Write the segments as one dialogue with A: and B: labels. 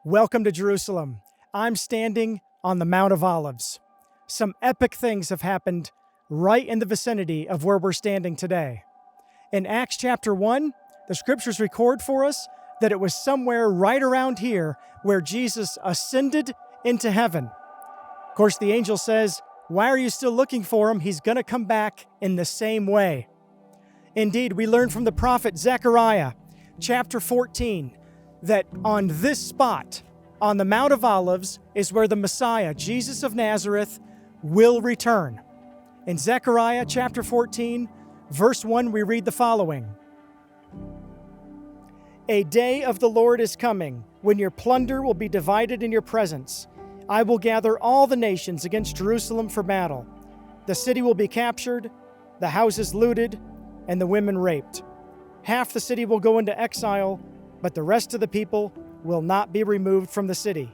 A: Welcome to Jerusalem. I'm standing on the Mount of Olives. Some epic things have happened right in the vicinity of where we're standing today. In Acts chapter 1, the scriptures record for us that it was somewhere right around here where Jesus ascended into heaven. Of course, the angel says, "Why are you still looking for him? He's going to come back in the same way." Indeed, we learn from the prophet Zechariah, chapter 14, that on this spot, on the Mount of Olives, is where the Messiah, Jesus of Nazareth, will return. In Zechariah chapter 14, verse 1, we read the following. "A day of the Lord is coming, when your plunder will be divided in your presence. I will gather all the nations against Jerusalem for battle. The city will be captured, the houses looted, and the women raped. Half the city will go into exile, but the rest of the people will not be removed from the city."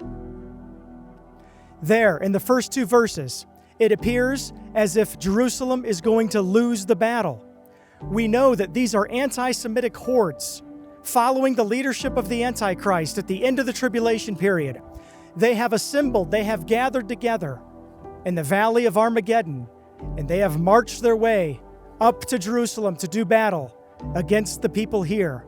A: There, in the first two verses, it appears as if Jerusalem is going to lose the battle. We know that these are anti-Semitic hordes following the leadership of the Antichrist at the end of the tribulation period. They have assembled, they have gathered together in the valley of Armageddon, and they have marched their way up to Jerusalem to do battle against the people here.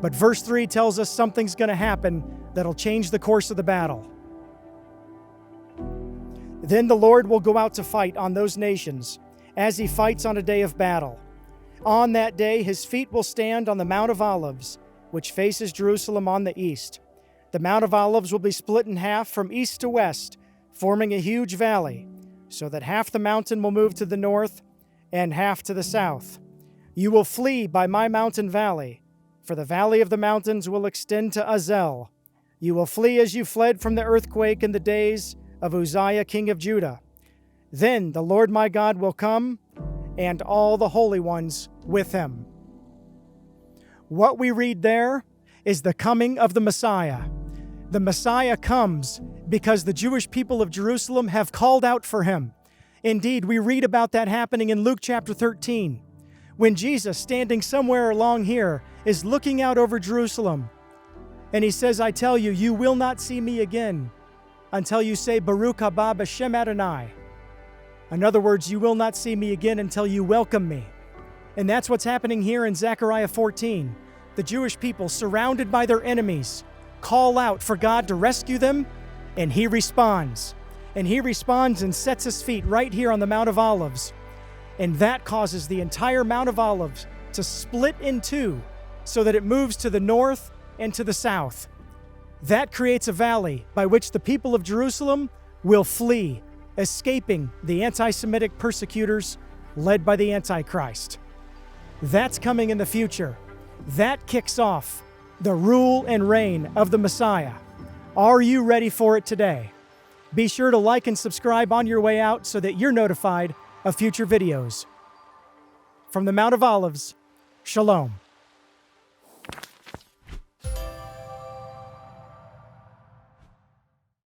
A: But verse 3 tells us something's going to happen that'll change the course of the battle. "Then the Lord will go out to fight on those nations, as he fights on a day of battle. On that day his feet will stand on the Mount of Olives, which faces Jerusalem on the east. The Mount of Olives will be split in half from east to west, forming a huge valley, so that half the mountain will move to the north and half to the south. You will flee by my mountain valley, for the valley of the mountains will extend to Azel. You will flee as you fled from the earthquake in the days of Uzziah, king of Judah. Then the Lord my God will come, and all the holy ones with him." What we read there is the coming of the Messiah. The Messiah comes because the Jewish people of Jerusalem have called out for him. Indeed, we read about that happening in Luke chapter 13, when Jesus, standing somewhere along here, is looking out over Jerusalem. And he says, "I tell you, you will not see me again until you say, Baruch haba b'shem Adonai." In other words, you will not see me again until you welcome me. And that's what's happening here in Zechariah 14. The Jewish people, surrounded by their enemies, call out for God to rescue them, and he responds. And he responds and sets his feet right here on the Mount of Olives. And that causes the entire Mount of Olives to split in two so that it moves to the north and to the south. That creates a valley by which the people of Jerusalem will flee, escaping the anti-Semitic persecutors led by the Antichrist. That's coming in the future. That kicks off the rule and reign of the Messiah. Are you ready for it today? Be sure to like and subscribe on your way out so that you're notified of future videos. From the Mount of Olives, Shalom.